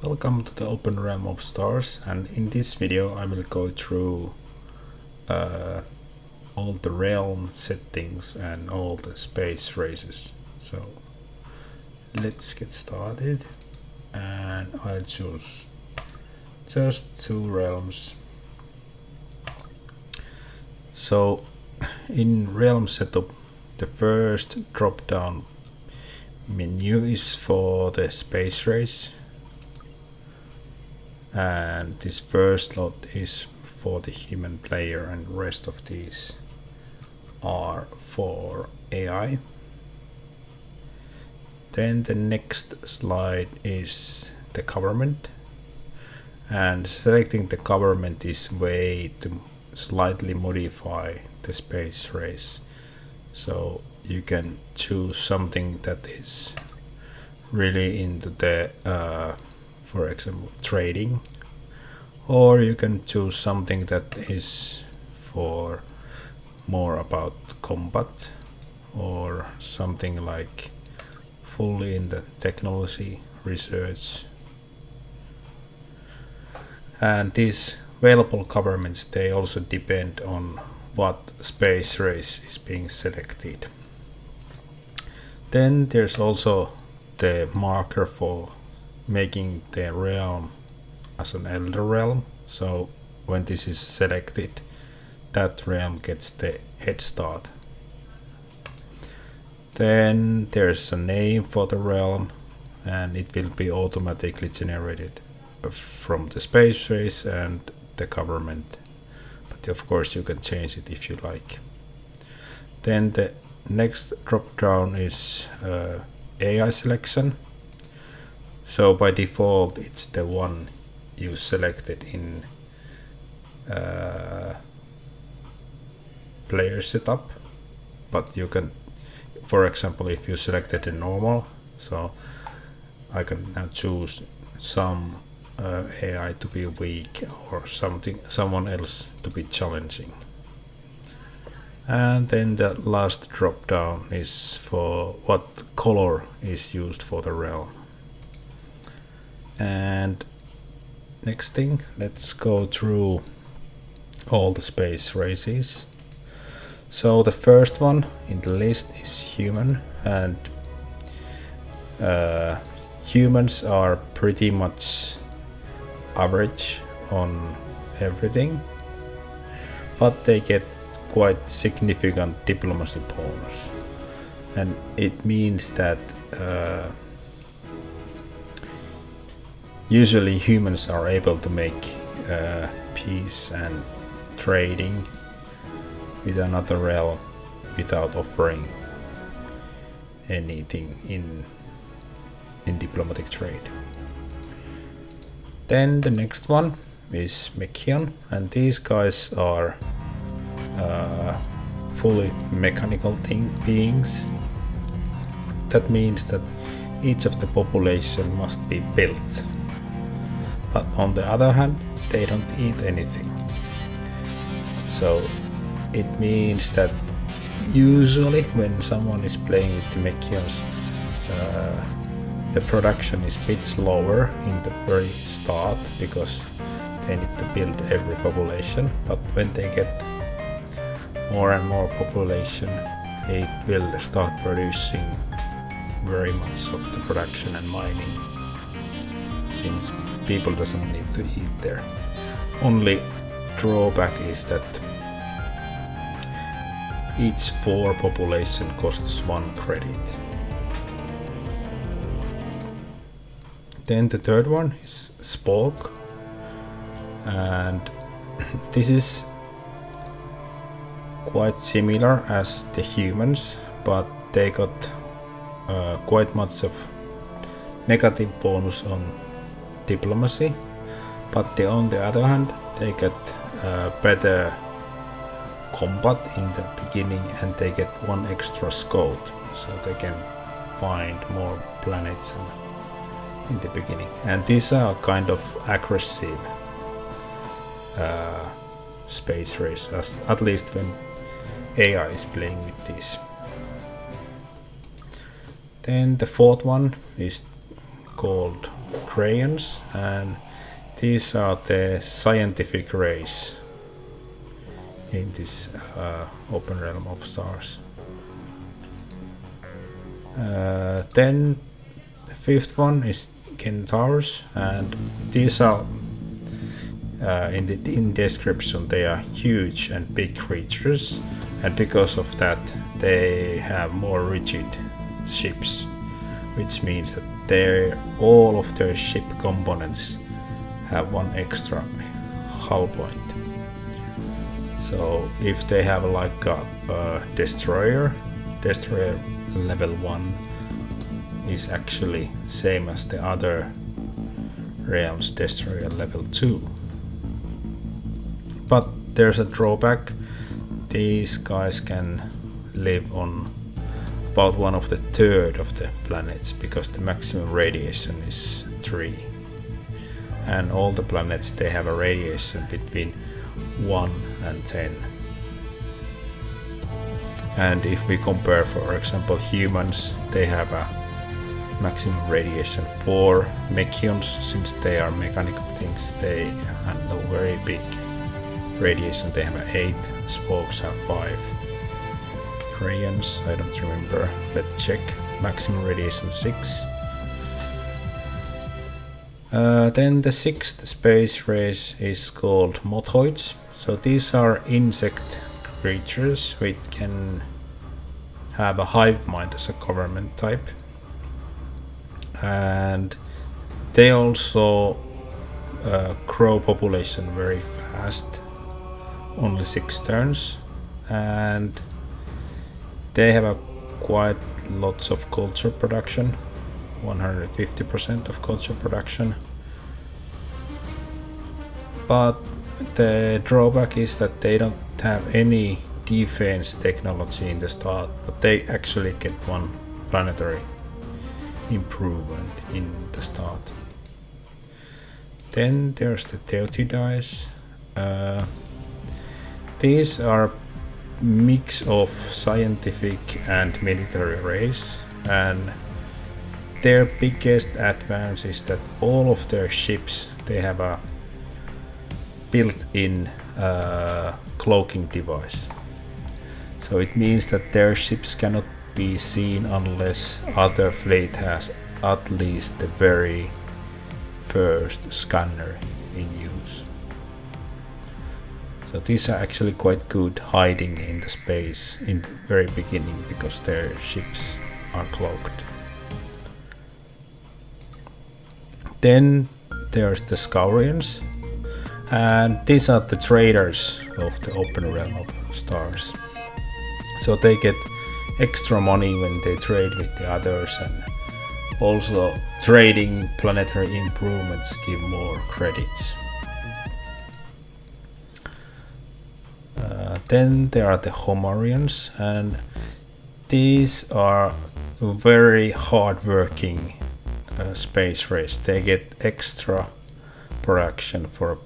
Welcome to the Open Realm of Stars, and in this video I will go through all the realm settings and all the space races. So let's get started, and I'll choose just 2 realms. So in realm setup, the first drop down menu is for the space race, and this first slot is for the human player, and the rest of these are for AI. Then the next slide is the government, and selecting the government is way to slightly modify the space race. So you can choose something that is really into the for example trading, or you can choose something that is for more about combat, or something like fully in the technology research. And these available governments, they also depend on what space race is being selected. Then there's also the marker for making the realm as an elder realm. So when this is selected, that realm gets the head start. Then there's a name for the realm, and it will be automatically generated from the space race and the government, but of course you can change it if you like. Then the next drop down is AI selection. So by default it's the one you selected in player setup, but you can, for example, if you selected a normal, so I can now choose some AI to be weak, or someone else to be challenging. And then the last drop down is for what color is used for the realm. And next thing, let's go through all the space races. So the first one in the list is human, and humans are pretty much average on everything, but they get quite significant diplomacy bonus, and it means that usually humans are able to make peace and trading with another realm without offering anything in diplomatic trade. Then the next one is Mechion, and these guys are fully mechanical beings. That means that each of the population must be built, but on the other hand they don't eat anything. So it means that usually when someone is playing with the Mechions, the production is a bit slower in the very start, because they need to build every population, but when they get more and more population, it will start producing very much of the production and mining, since people doesn't need to eat there. Only drawback is that each 4 population costs 1 credit. Then the third one is Spoke, and this is quite similar as the humans, but they got quite much of negative bonus on diplomacy, but on the other hand they get better combat in the beginning, and they get 1 extra scout, so they can find more planets in the beginning. And these are kind of aggressive space race, at least when AI is playing with these. Then the fourth one is called crayons, and these are the scientific rays in this open realm of stars. Then the fifth one is Centaurs, and these are in description they are huge and big creatures, and because of that they have more rigid ships, which means that all of their ship components have one extra hull point. So if they have like a destroyer level 1 is actually same as the other realms destroyer level 2. But there's a drawback. These guys can live on about 1/3 of the planets because the maximum radiation is 3. And all the planets they have a radiation between 1 and 10. And if we compare, for example, humans, they have a maximum radiation 4. Mechions, since they are mechanical things, they handle very big radiation. They have 8. Spokes have 5. Crayons, I don't remember. Let's check. Maximum radiation 6. Then the 6th space race is called Mothoids. So these are insect creatures which can have a hive mind as a government type, and they also grow population very fast, only 6 turns, and they have a quite lots of culture production, 150% of culture production. But the drawback is that they don't have any defense technology in the start, but they actually get 1 planetary improvement in the start. Then there's the Theotides. These are mix of scientific and military race, and their biggest advance is that all of their ships they have a built-in cloaking device. So it means that their ships cannot be seen unless other fleet has at least the very first scanner in use. So these are actually quite good hiding in the space in the very beginning because their ships are cloaked. Then there's the Scaurians, and these are the traders of the open realm of stars. So they get extra money when they trade with the others, and also trading planetary improvements give more credits. Then there are the Homarians, and these are very hard-working space race. They get extra production for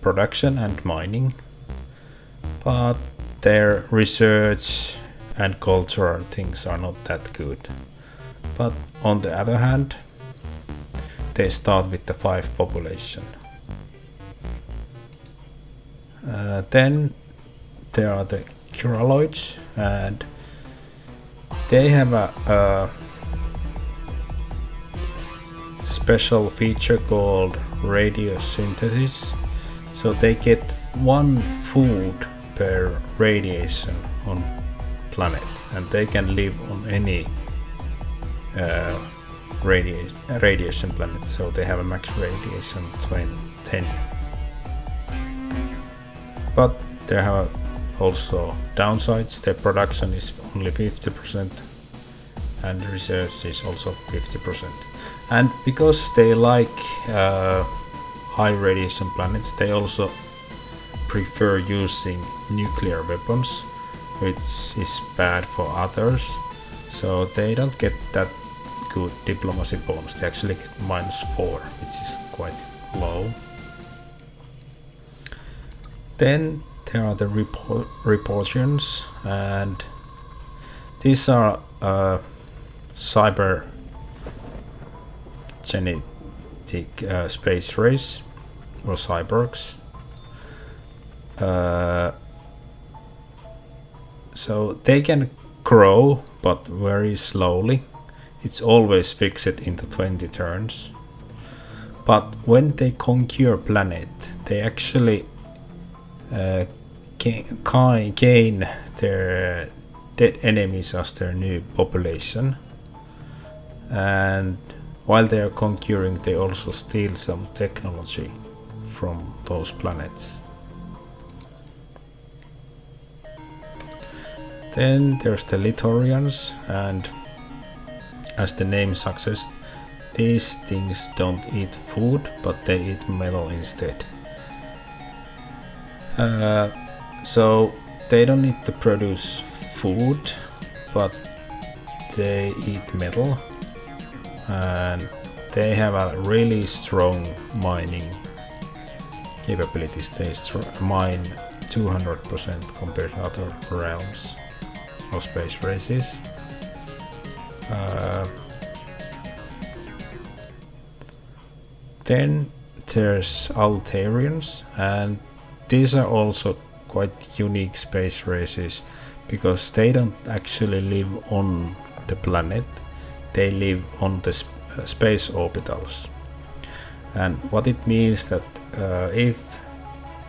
production and mining, but their research and cultural things are not that good. But on the other hand, they start with the 5 population. Then there are the Curaloids, and they have a special feature called radiosynthesis. So they get 1 food per radiation on planet, and they can live on any radiation planet. So they have a max radiation 10. But they have also downsides. Their production is only 50%, and research is also 50%. And because they like high radiation planets, they also prefer using nuclear weapons, which is bad for others. So they don't get that good diplomacy bonus. They actually get -4, which is quite low. Then there are the Reportians, and these are cyber genetic genetic space race or cyborgs. So they can grow, but very slowly. It's always fixed into 20 turns. But when they conquer a planet, they actually gain their dead enemies as their new population. And while they are conquering, they also steal some technology from those planets. Then there's the Littorians, and as the name suggests, these things don't eat food, but they eat metal instead. So they don't need to produce food, but they eat metal, and they have a really strong mining capabilities. They mine 200% compared to other realms or space races. Then there's Altarians, and these are also quite unique space races because they don't actually live on the planet, they live on the space orbitals. And what it means that if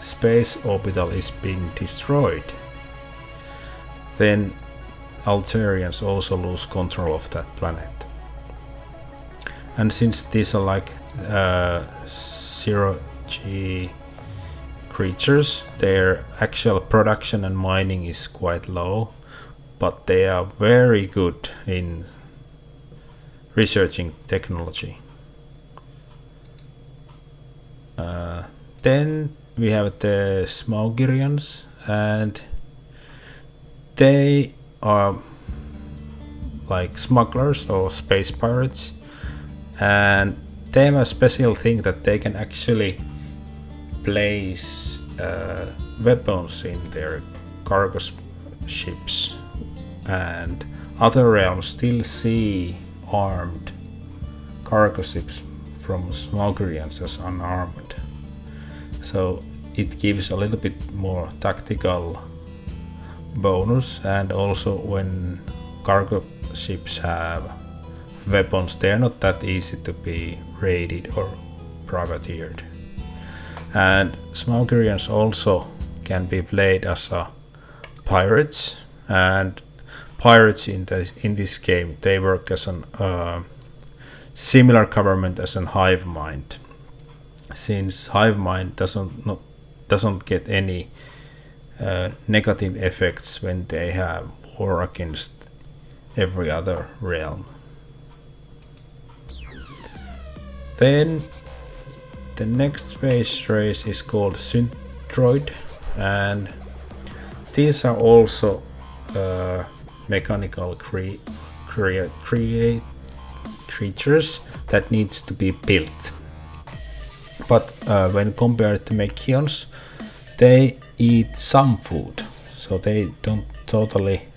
space orbital is being destroyed, then Altarians also lose control of that planet. And since these are like zero-G creatures, their actual production and mining is quite low, but they are very good in researching technology. Then we have the Smaugerians, and they are like smugglers or space pirates, and they have a special thing that they can actually place weapons in their cargo ships, and other realms still see armed cargo ships from Smaugerians as unarmed. So it gives a little bit more tactical bonus, and also when cargo ships have weapons, they're not that easy to be raided or privateered. And Smaugerians also can be played as pirates, and pirates in this game, they work as a similar government as an hive mind, since hive mind doesn't get any negative effects when they have war against every other realm. Then the next space race is called Synthroid, and these are also mechanical creatures that needs to be built. But when compared to Mechions, they eat some food, so they don't totally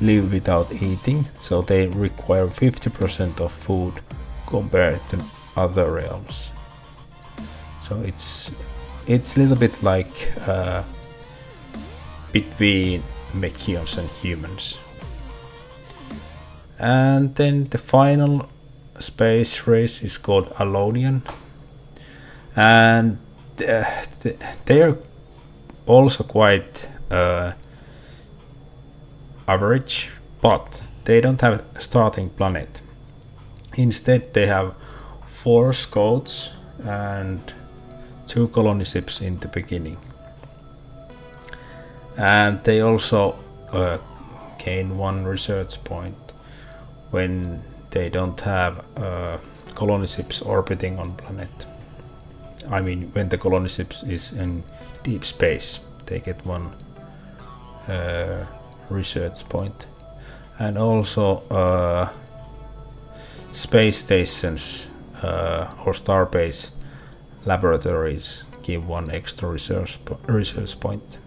live without eating, so they require 50% of food compared to other realms. So it's a little bit like between Mechions and humans. And then the final space race is called Alonian, and they are also quite average, but they don't have a starting planet. Instead, they have 4 scouts and 2 colony ships in the beginning. And they also gain 1 research point when they don't have colony ships orbiting on planet. I mean, when the colony ships is in deep space, they get 1 research point. And also space stations or starbase laboratories give 1 extra research point.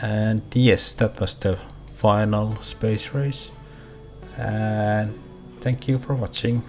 And yes, that was the final space race, and thank you for watching.